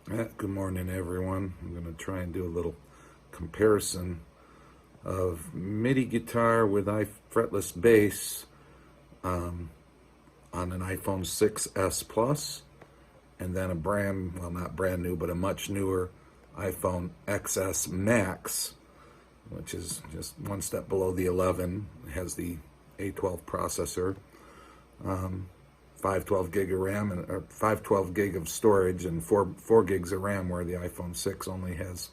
Good morning, everyone. I'm going to try and do a little comparison of MIDI guitar with fretless bass on an iPhone 6s Plus, and then not brand new, but a much newer iPhone XS Max, which is just one step below the 11. It has the A12 processor, 512 gig of RAM or 512 gig of storage, and 4 gigs of RAM, where the iPhone 6 only has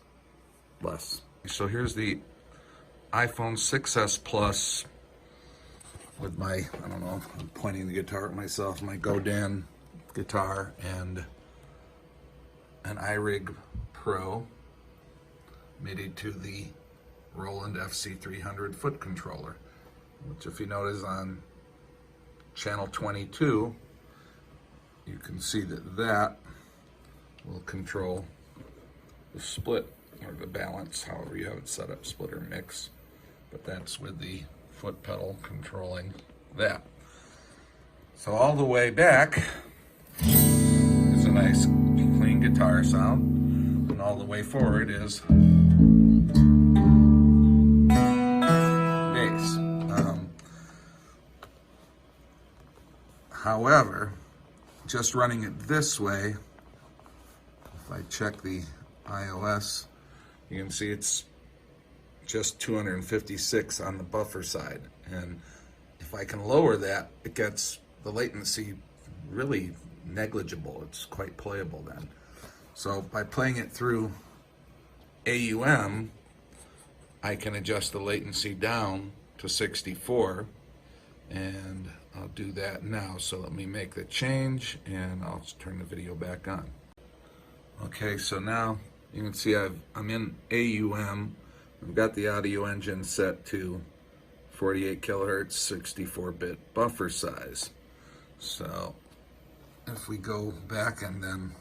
less. So here's the iPhone 6s Plus with my, I don't know, I'm pointing the guitar at myself, my Godin guitar and an iRig Pro MIDI to the Roland FC300 foot controller, which, if you notice on channel 22, you can see that will control the split or the balance, however you have it set up, split or mix. But that's with the foot pedal controlling that. So all the way back is a nice clean guitar sound, and all the way forward is bass. However, just running it this way, if I check the iOS, you can see it's just 256 on the buffer side. And if I can lower that, it gets the latency really negligible. It's quite playable then. So by playing it through AUM, I can adjust the latency down to 64, and I'll do that now. So let me make the change and I'll turn the video back on. Okay, so now you can see I'm in AUM. I've got the audio engine set to 48 kilohertz, 64-bit buffer size. So if we go back, and then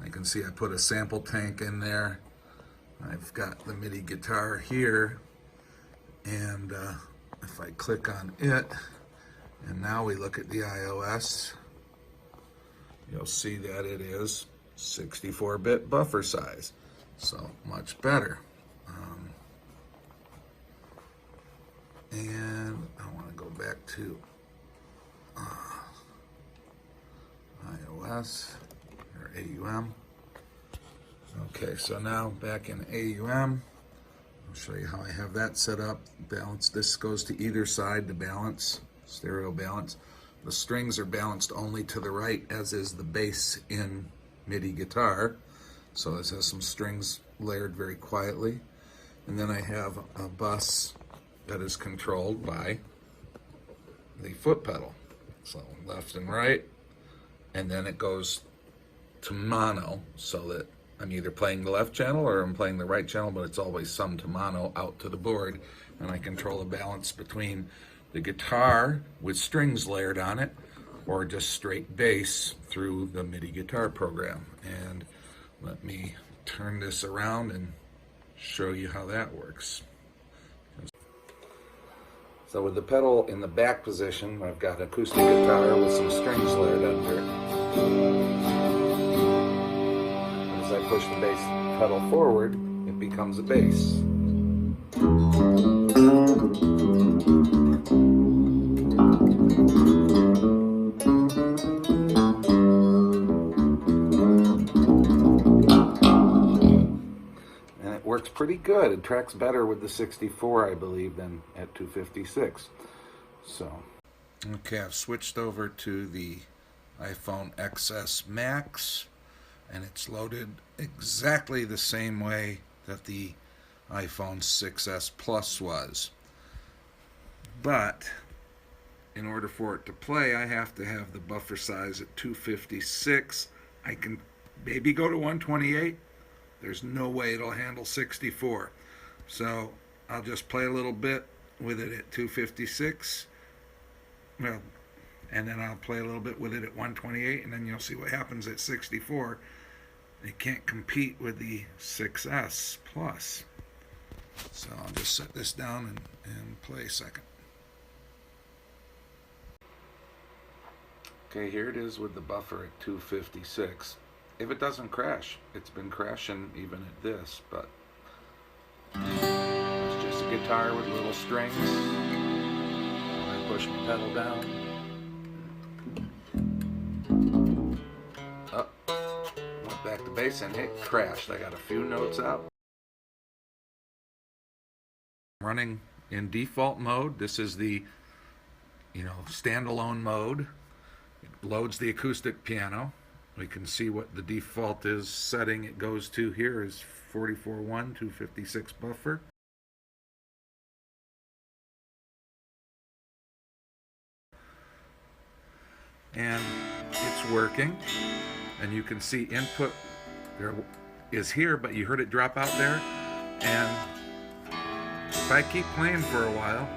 I can see I put a sample tank in there. I've got the MIDI guitar here, and if I click on it, and now we look at the iOS, you'll see that it is 64-bit buffer size, so much better. And I want to go back to iOS or AUM. Okay, so now back in AUM, I'll show you how I have that set up. Balance, this goes to either side to balance, stereo balance. The strings are balanced only to the right, as is the bass in MIDI guitar. So this has some strings layered very quietly. And then I have a bus that is controlled by the foot pedal. So left and right, and then it goes to mono, so that I'm either playing the left channel or I'm playing the right channel, but it's always summed to mono out to the board, and I control the balance between the guitar with strings layered on it or just straight bass through the MIDI guitar program. And let me turn this around and show you how that works. So with the pedal in the back position, I've got acoustic guitar with some strings layered under it. As I push the bass pedal forward, it becomes a bass. And it works pretty good. It tracks better with the 64, I believe, than at 256. So, okay, I've switched over to the iPhone XS Max, and it's loaded exactly the same way that the iPhone 6s Plus was. But in order for it to play, I have to have the buffer size at 256. I can maybe go to 128. There's no way it'll handle 64. So I'll just play a little bit with it at 256. Well, and then I'll play a little bit with it at 128, and then you'll see what happens at 64. It can't compete with the 6s Plus. So I'll just set this down and play a second. Okay, here it is with the buffer at 256. if it doesn't crash. It's been crashing even at this, but it's just a guitar with little strings. When I push my pedal down, up, went back to bass and it crashed. I got a few notes out. Running in default mode. This is the standalone mode. It loads the acoustic piano. We can see what the default is setting it goes to here is 44.1, 256 buffer. And it's working. And you can see input there is here, but you heard it drop out there. And if I keep playing for a while,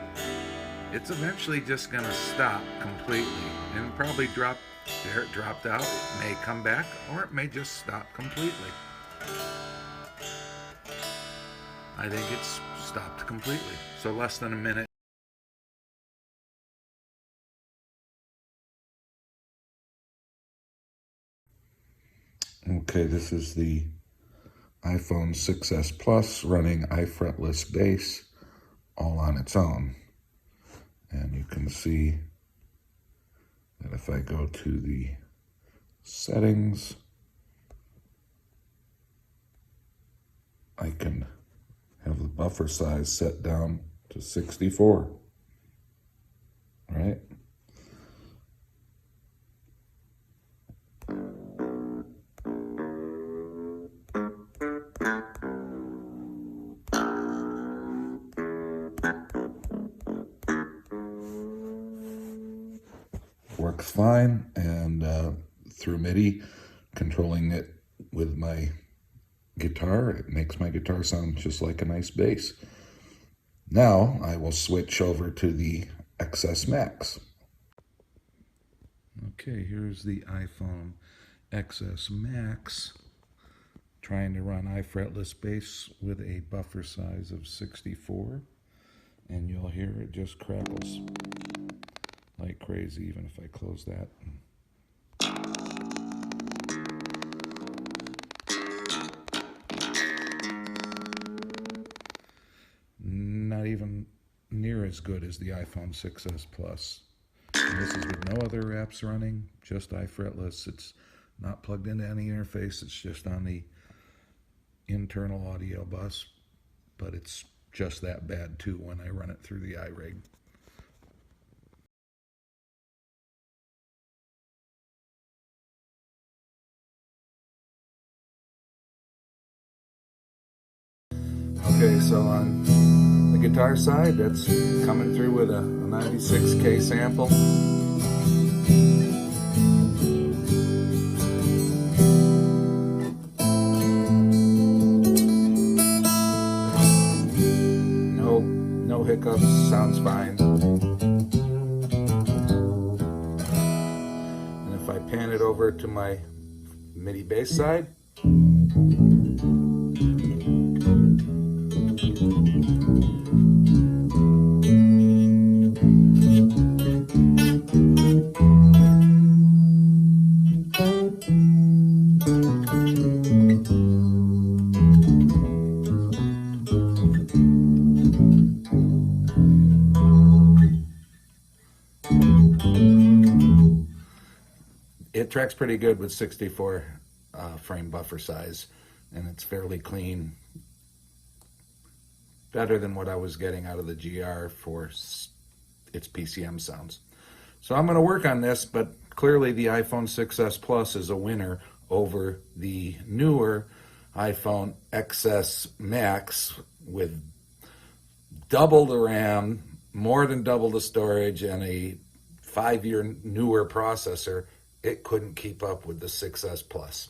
it's eventually just going to stop completely and probably drop. There, it dropped out. It may come back, or it may just stop completely. I think it's stopped completely. So less than a minute. Okay, this is the iPhone 6s Plus running iFretless bass all on its own. And you can see that if I go to the settings, I can have the buffer size set down to 64, right? Works fine, and through MIDI, controlling it with my guitar, it makes my guitar sound just like a nice bass. Now I will switch over to the XS Max. Okay, here's the iPhone XS Max trying to run iFretless bass with a buffer size of 64, and you'll hear it just crackles like crazy even if I close that. Not even near as good as the iPhone 6s Plus. And this is with no other apps running, just iFretless. It's not plugged into any interface, it's just on the internal audio bus, but it's just that bad too when I run it through the iRig. Okay, so on the guitar side, that's coming through with a 96K sample. No hiccups, sounds fine. And if I pan it over to my MIDI bass side, it tracks pretty good with 64 frame buffer size, and it's fairly clean. Better than what I was getting out of the GR for its PCM sounds. So I'm going to work on this, but clearly the iPhone 6s Plus is a winner over the newer iPhone XS Max with double the RAM, more than double the storage, and a 5-year newer processor. It couldn't keep up with the 6s Plus.